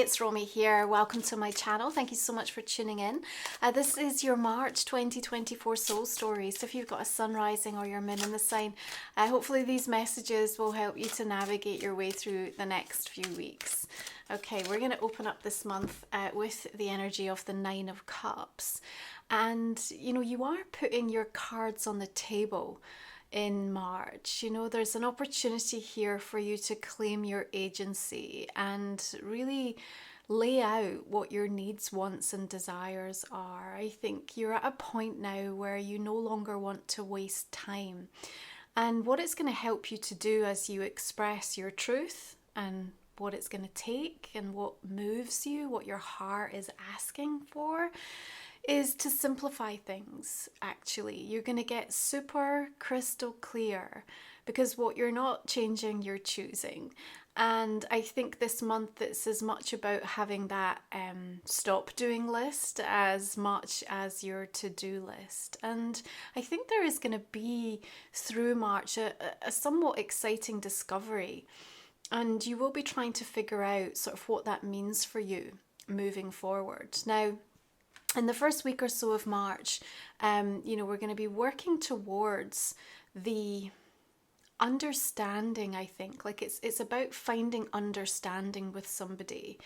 it's Romy here. Welcome to my channel. Thank you so much for tuning in. This is your March 2024 soul story. So if you've got a sun rising or your moon in the sign, hopefully these messages will help you to navigate your way through the next few weeks. Okay, we're going to open up this month with the energy of the Nine of Cups. And, you know, you are putting your cards on the table in March. You know, there's an opportunity here for you to claim your agency and really lay out what your needs, wants and desires are. I think you're at a point now where you no longer want to waste time. And what it's going to help you to do as you express your truth and what it's going to take and what moves you, what your heart is asking for, is to simplify things. Actually, you're going to get super crystal clear, because what you're not changing, you're choosing. And I think this month it's as much about having that stop doing list as much as your to-do list. And I think there is going to be through March a somewhat exciting discovery, and you will be trying to figure out sort of what that means for you moving forward. Now, in the first week or so of March, you know, we're going to be working towards the understanding. I think like it's about finding understanding with somebody,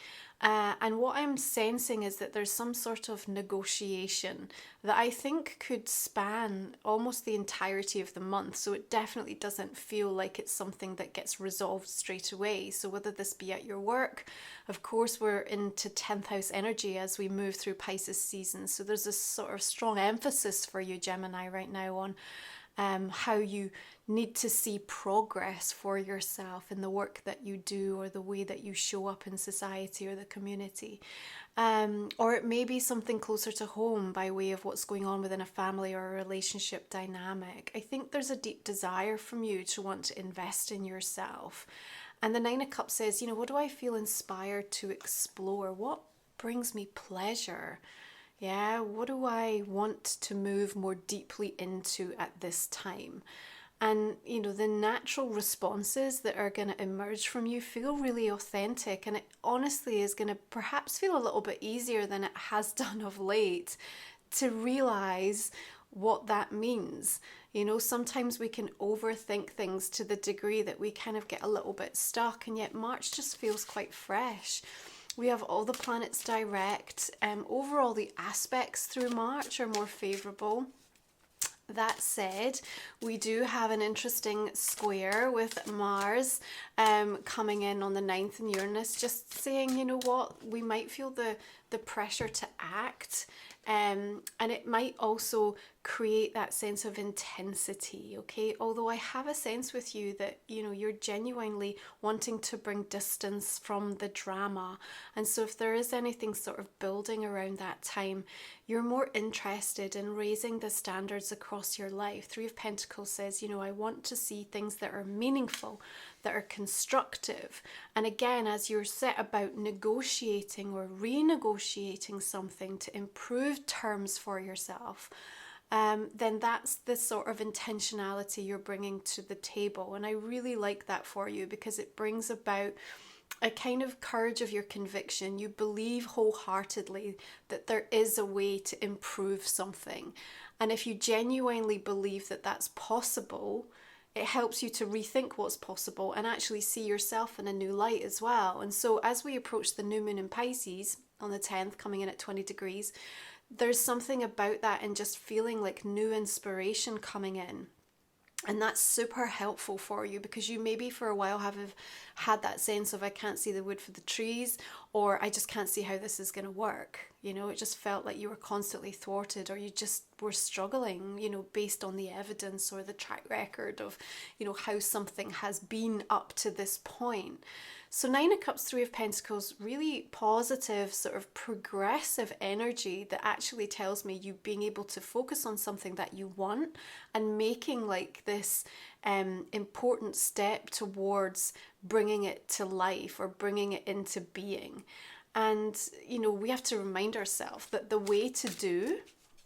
and what I'm sensing is that there's some sort of negotiation that I think could span almost the entirety of the month. So it definitely doesn't feel like it's something that gets resolved straight away. So whether this be at your work, of course we're into 10th house energy as we move through Pisces season, so there's this sort of strong emphasis for you Gemini right now on how you need to see progress for yourself in the work that you do or the way that you show up in society or the community. Or it may be something closer to home by way of what's going on within a family or a relationship dynamic. I think there's a deep desire from you to want to invest in yourself. And the Nine of Cups says, you know, what do I feel inspired to explore? What brings me pleasure? Yeah, what do I want to move more deeply into at this time? And, you know, the natural responses that are going to emerge from you feel really authentic. And it honestly is going to perhaps feel a little bit easier than it has done of late to realize what that means. You know, sometimes we can overthink things to the degree that we kind of get a little bit stuck. And yet March just feels quite fresh. We have all the planets direct. Overall, the aspects through March are more favourable. That said, we do have an interesting square with Mars coming in on the 9th and Uranus, just saying, you know what, we might feel the pressure to act. And it might also create that sense of intensity, okay? Although I have a sense with you that, you know, you're genuinely wanting to bring distance from the drama. And so if there is anything sort of building around that time, you're more interested in raising the standards across your life. Three of Pentacles says, you know, I want to see things that are meaningful, that are constructive. And again, as you're set about negotiating or renegotiating something to improve terms for yourself, then that's the sort of intentionality you're bringing to the table. And I really like that for you, because it brings about a kind of courage of your conviction. You believe wholeheartedly that there is a way to improve something. And if you genuinely believe that that's possible, it helps you to rethink what's possible and actually see yourself in a new light as well. And so as we approach the new moon in Pisces on the 10th, coming in at 20 degrees, there's something about that and just feeling like new inspiration coming in. And that's super helpful for you, because you maybe for a while have had that sense of I can't see the wood for the trees, or I just can't see how this is going to work. You know, it just felt like you were constantly thwarted, or you just were struggling, you know, based on the evidence or the track record of, you know, how something has been up to this point. So Nine of Cups, Three of Pentacles, really positive, sort of progressive energy that actually tells me you being able to focus on something that you want and making like this important step towards bringing it to life or bringing it into being. And, you know, we have to remind ourselves that the way to do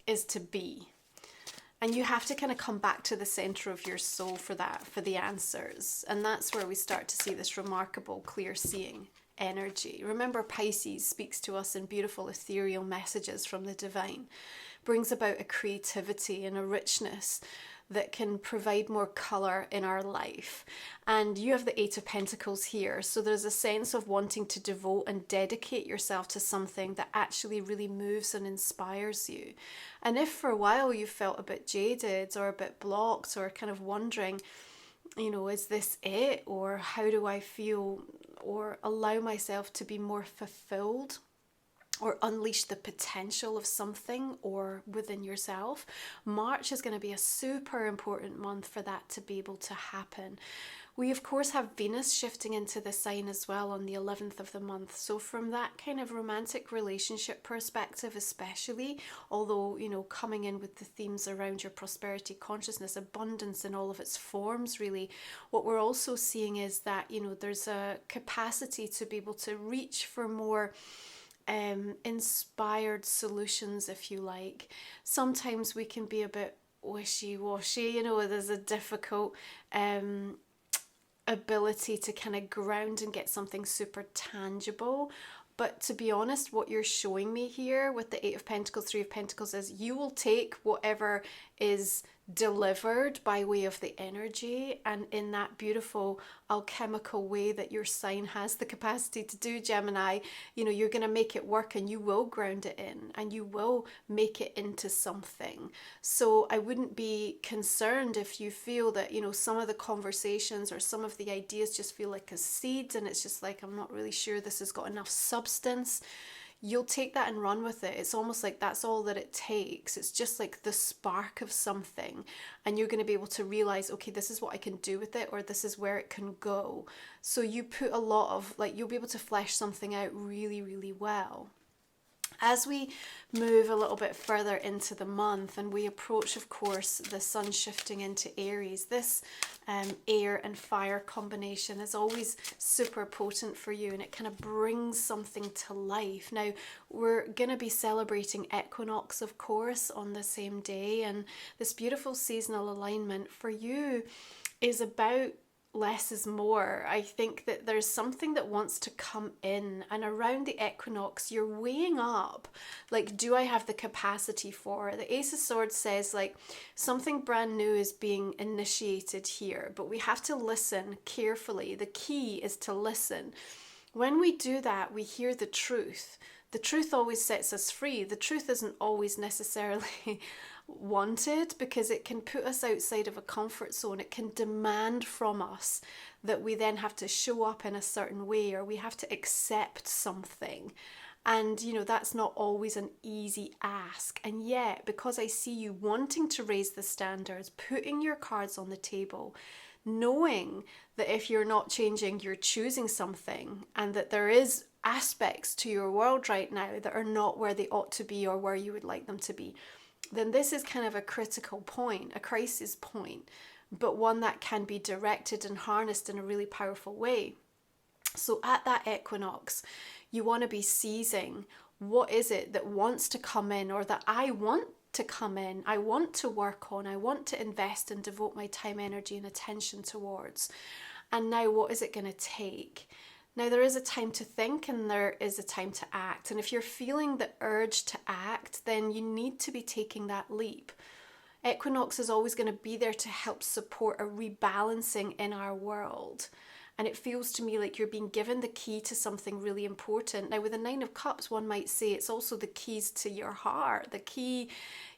is to be. And you have to kind of come back to the center of your soul for that, for the answers. And that's where we start to see this remarkable clear seeing energy. Remember, Pisces speaks to us in beautiful ethereal messages from the divine, brings about a creativity and a richness that can provide more colour in our life. And you have the Eight of Pentacles here, so there's a sense of wanting to devote and dedicate yourself to something that actually really moves and inspires you. And if for a while you felt a bit jaded or a bit blocked or kind of wondering, you know, is this it? Or how do I feel or allow myself to be more fulfilled or unleash the potential of something or within yourself? March is going to be a super important month for that to be able to happen. We of course have Venus shifting into the sign as well on the 11th of the month. So from that kind of romantic relationship perspective especially, although, you know, coming in with the themes around your prosperity consciousness, abundance in all of its forms really, what we're also seeing is that, you know, there's a capacity to be able to reach for more inspired solutions, if you like. Sometimes we can be a bit wishy-washy, you know, there's a difficult ability to kind of ground and get something super tangible. But to be honest, what you're showing me here with the Eight of Pentacles, Three of Pentacles is you will take whatever is delivered by way of the energy, and in that beautiful alchemical way that your sign has the capacity to do, Gemini, you know, you're going to make it work and you will ground it in and you will make it into something. So I wouldn't be concerned if you feel that, you know, some of the conversations or some of the ideas just feel like a seed and it's just like, I'm not really sure this has got enough substance. You'll take that and run with it. It's almost like that's all that it takes. It's just like the spark of something, and you're going to be able to realize, okay, this is what I can do with it, or this is where it can go. So you put a lot of, like, you'll be able to flesh something out really, really well. As we move a little bit further into the month and we approach, of course, the sun shifting into Aries, this air and fire combination is always super potent for you, and it kind of brings something to life. Now, we're going to be celebrating Equinox, of course, on the same day, and this beautiful seasonal alignment for you is about less is more. I think that there's something that wants to come in, and around the equinox you're weighing up, like, do I have the capacity for it? The Ace of Swords says, like, something brand new is being initiated here, but we have to listen carefully. The key is to listen. When we do that, we hear the truth. The truth always sets us free. The truth isn't always necessarily wanted, because it can put us outside of a comfort zone. It can demand from us that we then have to show up in a certain way, or we have to accept something. And, you know, that's not always an easy ask. And yet, because I see you wanting to raise the standards, putting your cards on the table, knowing that if you're not changing, you're choosing something, and that there is aspects to your world right now that are not where they ought to be or where you would like them to be, then this is kind of a critical point, a crisis point, but one that can be directed and harnessed in a really powerful way. So at that equinox, you want to be seizing what is it that wants to come in, or that I want to come in, I want to work on, I want to invest and devote my time, energy and attention towards. And now what is it going to take? Now, there is a time to think and there is a time to act. And if you're feeling the urge to act, then you need to be taking that leap. Equinox is always going to be there to help support a rebalancing in our world. And it feels to me like you're being given the key to something really important. Now, with the Nine of Cups, one might say it's also the keys to your heart, the key,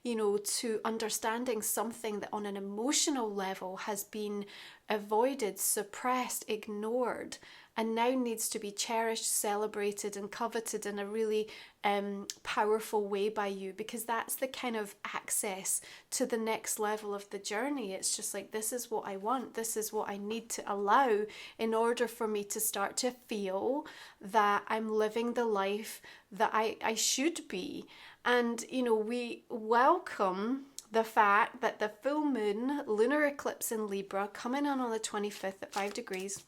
you know, to understanding something that on an emotional level has been avoided, suppressed, ignored, and now needs to be cherished, celebrated and coveted in a really powerful way by you, because that's the kind of access to the next level of the journey. It's just like, this is what I want, this is what I need to allow in order for me to start to feel that I'm living the life that I should be. And, you know, we welcome the fact that the full moon lunar eclipse in Libra coming on the 25th at 5 degrees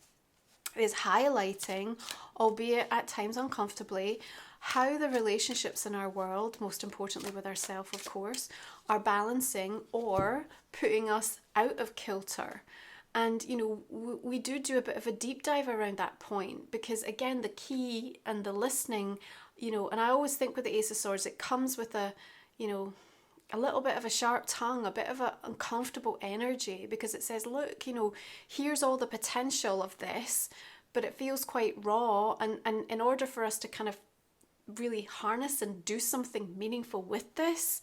is highlighting, albeit at times uncomfortably, how the relationships in our world, most importantly with ourselves, of course, are balancing or putting us out of kilter. And, you know, we do a bit of a deep dive around that point, because again, the key and the listening, you know, and I always think with the Ace of Swords, it comes with a, you know, a little bit of a sharp tongue, a bit of an uncomfortable energy, because it says, look, you know, here's all the potential of this, but it feels quite raw. And in order for us to kind of really harness and do something meaningful with this,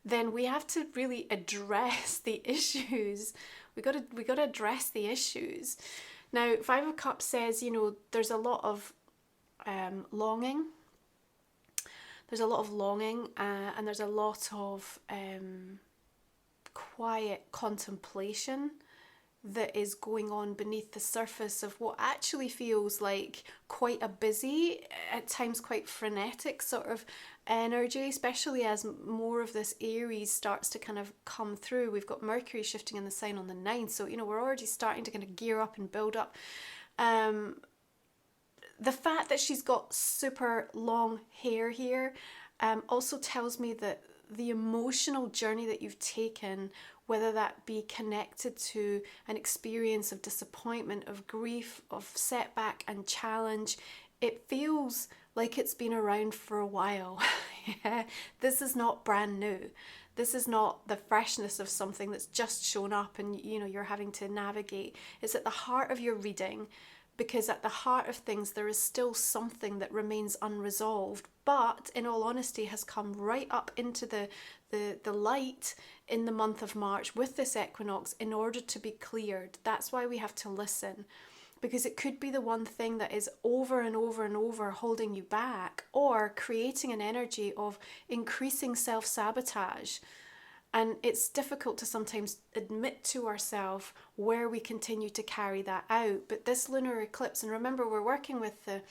then we have to really address the issues. We got to address the issues. Now, Five of Cups says, you know, there's a lot of longing. There's a lot of longing, and there's a lot of quiet contemplation that is going on beneath the surface of what actually feels like quite a busy, at times quite frenetic sort of energy, especially as more of this Aries starts to kind of come through. We've got Mercury shifting in the sign on the 9th, so, you know, we're already starting to kind of gear up and build up. The fact that she's got super long hair here also tells me that the emotional journey that you've taken, whether that be connected to an experience of disappointment, of grief, of setback and challenge, it feels like it's been around for a while. Yeah, this is not brand new. This is not the freshness of something that's just shown up and, you know, you're having to navigate. It's at the heart of your reading, because at the heart of things there is still something that remains unresolved, but in all honesty has come right up into the light in the month of March with this equinox in order to be cleared. That's why we have to listen, because it could be the one thing that is over and over and over holding you back, or creating an energy of increasing self-sabotage. And it's difficult to sometimes admit to ourselves where we continue to carry that out. But this lunar eclipse, and remember, we're working with the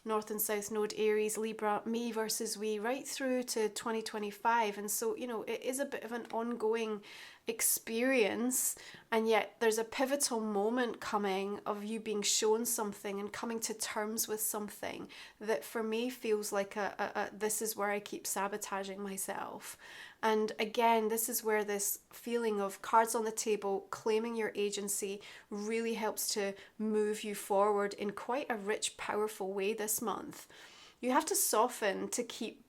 North and South Node, Aries, Libra, me versus we, right through to 2025. And so, you know, it is a bit of an ongoing experience, and yet there's a pivotal moment coming of you being shown something and coming to terms with something that for me feels like this is where I keep sabotaging myself. And again, this is where this feeling of cards on the table, claiming your agency, really helps to move you forward in quite a rich, powerful way this month. You have to soften to keep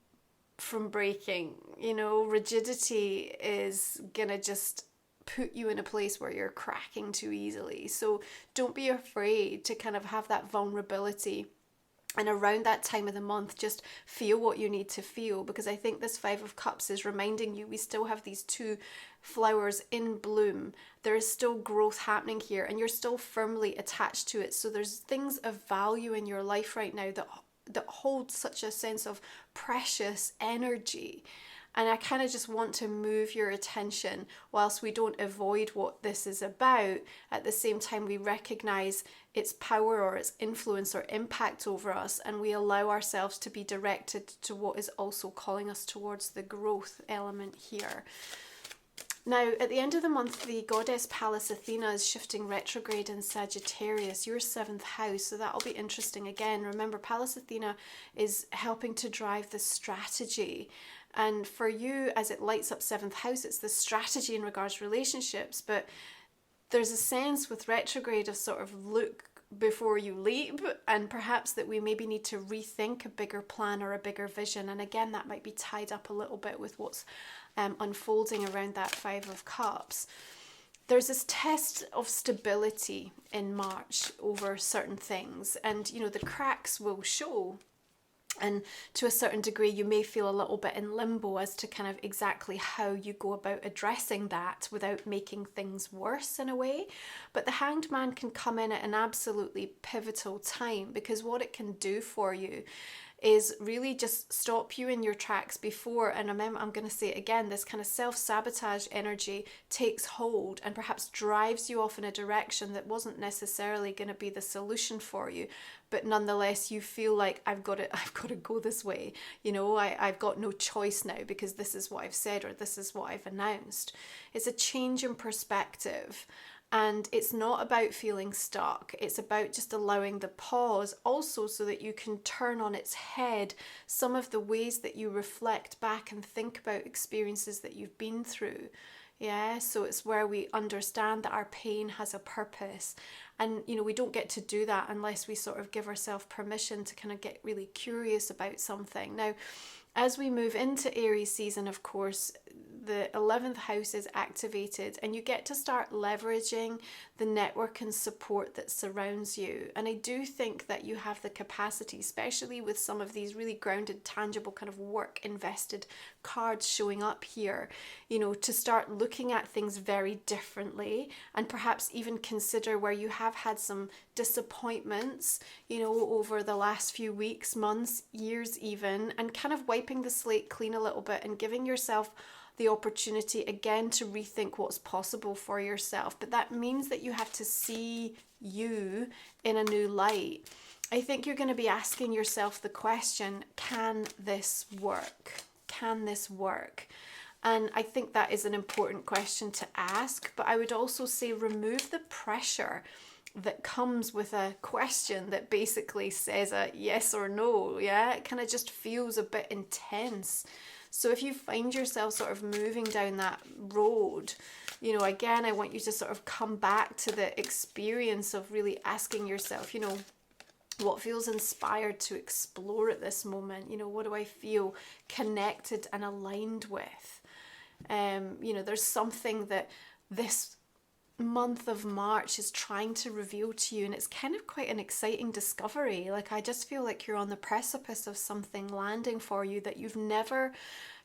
from breaking. You know, rigidity is gonna just put you in a place where you're cracking too easily. So don't be afraid to kind of have that vulnerability. And around that time of the month, just feel what you need to feel, because I think this Five of Cups is reminding you we still have these two flowers in bloom. There is still growth happening here, and you're still firmly attached to it. So there's things of value in your life right now that hold such a sense of precious energy. And I kind of just want to move your attention, whilst we don't avoid what this is about, at the same time we recognize its power or its influence or impact over us, and we allow ourselves to be directed to what is also calling us towards the growth element here. Now, at the end of the month, the goddess Pallas Athena is shifting retrograde in Sagittarius, your 7th house, so that'll be interesting. Again, remember, Pallas Athena is helping to drive the strategy. And for you, as it lights up 7th house, it's the strategy in regards to relationships. But there's a sense with retrograde of sort of look before you leap, and perhaps that we maybe need to rethink a bigger plan or a bigger vision. And again, that might be tied up a little bit with what's unfolding around that Five of Cups. There's this test of stability in March over certain things, and you know, the cracks will show. And to a certain degree, you may feel a little bit in limbo as to kind of exactly how you go about addressing that without making things worse in a way. But the Hanged Man can come in at an absolutely pivotal time, because what it can do for you is really just stop you in your tracks before, and remember, I'm going to say it again, this kind of self-sabotage energy takes hold and perhaps drives you off in a direction that wasn't necessarily going to be the solution for you, but nonetheless you feel like I've got to go this way, you know, I've got no choice now because this is what I've said or this is what I've announced. It's a change in perspective. And it's not about feeling stuck. It's about just allowing the pause also, so that you can turn on its head some of the ways that you reflect back and think about experiences that you've been through. Yeah, so it's where we understand that our pain has a purpose. And, you know, we don't get to do that unless we sort of give ourselves permission to kind of get really curious about something. Now, as we move into Aries season, of course, the 11th house is activated and you get to start leveraging the network and support that surrounds you. And I do think that you have the capacity, especially with some of these really grounded, tangible kind of work invested cards showing up here, you know, to start looking at things very differently and perhaps even consider where you have had some disappointments, you know, over the last few weeks, months, years even, and kind of wiping the slate clean a little bit and giving yourself the opportunity again to rethink what's possible for yourself. But that means that you have to see you in a new light. I think you're going to be asking yourself the question, can this work? Can this work? And I think that is an important question to ask. But I would also say remove the pressure that comes with a question that basically says a yes or no. Yeah, it kind of just feels a bit intense. So if you find yourself sort of moving down that road, you know, again, I want you to sort of come back to the experience of really asking yourself, you know, what feels inspired to explore at this moment? You know, what do I feel connected and aligned with? You know, there's something that this month of March is trying to reveal to you, and it's kind of quite an exciting discovery. Like, I just feel like you're on the precipice of something landing for you that you've never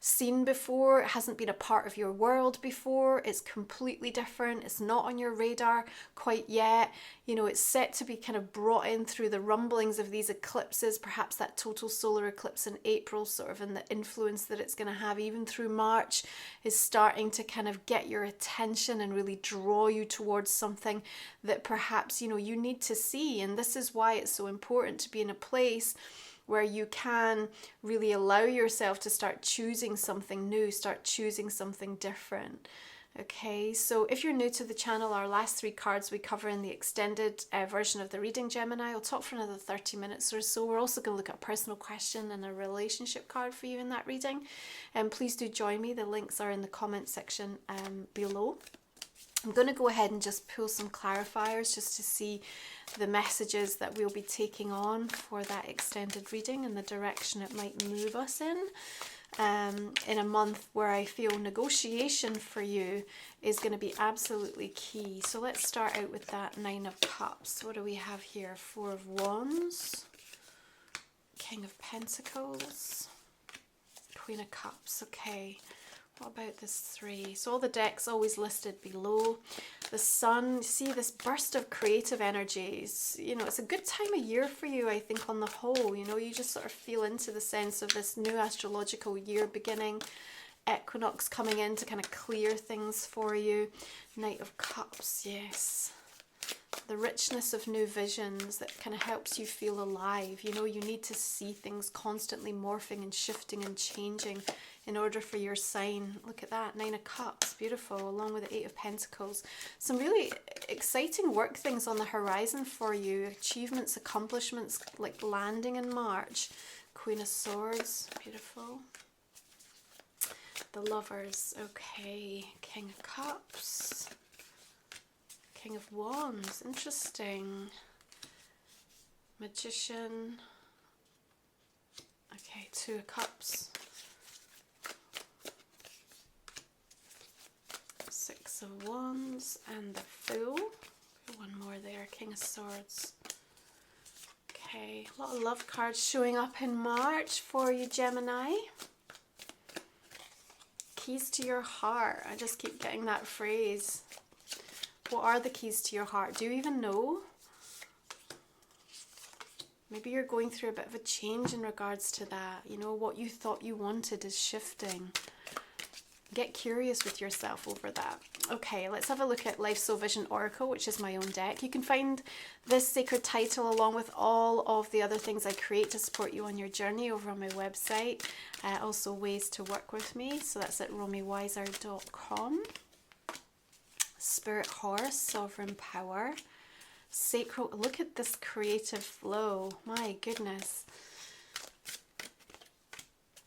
seen before. It hasn't been a part of your world before. It's completely different. It's not on your radar quite yet. You know, it's set to be kind of brought in through the rumblings of these eclipses, perhaps that total solar eclipse in April, sort of, and the influence that it's going to have even through March is starting to kind of get your attention and really draw you towards something that perhaps, you know, you need to see. And this is why it's so important to be in a place where you can really allow yourself to start choosing something new, start choosing something different. Okay, so if you're new to the channel, our last 3 cards we cover in the extended version of the reading, Gemini. I'll talk for another 30 minutes or so. We're also going to look at a personal question and a relationship card for you in that reading. And please do join me. The links are in the comment section below. I'm going to go ahead and just pull some clarifiers just to see the messages that we'll be taking on for that extended reading and the direction it might move us in a month where I feel negotiation for you is going to be absolutely key. So let's start out with that 9 of Cups. What do we have here? 4 of Wands, King of Pentacles, Queen of Cups. Okay. What about this 3? So all the decks always listed below. The Sun, see this burst of creative energies. You know, it's a good time of year for you, I think, on the whole. You know, you just sort of feel into the sense of this new astrological year beginning. Equinox coming in to kind of clear things for you. Knight of Cups, yes. The richness of new visions that kind of helps you feel alive. You know, you need to see things constantly morphing and shifting and changing in order for your sign. Look at that, 9 of Cups, beautiful, along with the 8 of Pentacles. Some really exciting work things on the horizon for you. Achievements, accomplishments, like landing in March. Queen of Swords, beautiful. The Lovers, okay. King of Cups. King of Wands, interesting. Magician. Okay, 2 of Cups. 6 of Wands and the Fool. One more there, King of Swords. Okay, a lot of love cards showing up in March for you, Gemini. Keys to your heart. I just keep getting that phrase. What are the keys to your heart? Do you even know? Maybe you're going through a bit of a change in regards to that. You know, what you thought you wanted is shifting. Get curious with yourself over that. Okay, let's have a look at Life Soul Vision Oracle, which is my own deck. You can find this sacred title along with all of the other things I create to support you on your journey over on my website. Also ways to work with me. So that's at romywiser.com. Spirit Horse, Sovereign Power. Sacral, look at this creative flow. My goodness.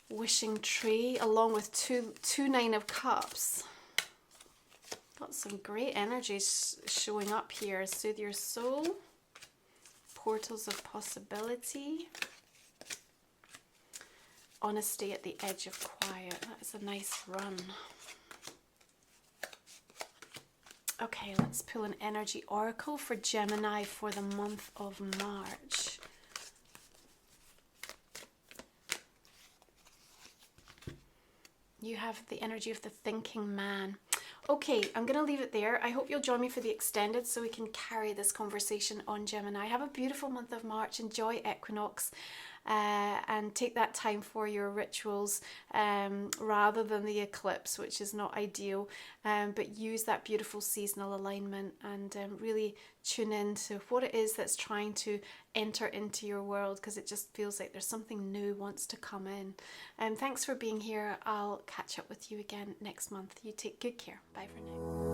Wishing Tree, along with two 9 of Cups. Got some great energies showing up here. Soothe your soul. Portals of possibility. Honesty at the edge of quiet. That is a nice run. Okay, let's pull an energy oracle for Gemini for the month of March. You have the energy of the thinking man. Okay, I'm going to leave it there. I hope you'll join me for the extended so we can carry this conversation on Gemini. Have a beautiful month of March. Enjoy Equinox. And take that time for your rituals rather than the eclipse, which is not ideal, but use that beautiful seasonal alignment and really tune into what it is that's trying to enter into your world, because it just feels like there's something new wants to come in. Thanks for being here. I'll catch up with you again next month. You take good care. Bye for now.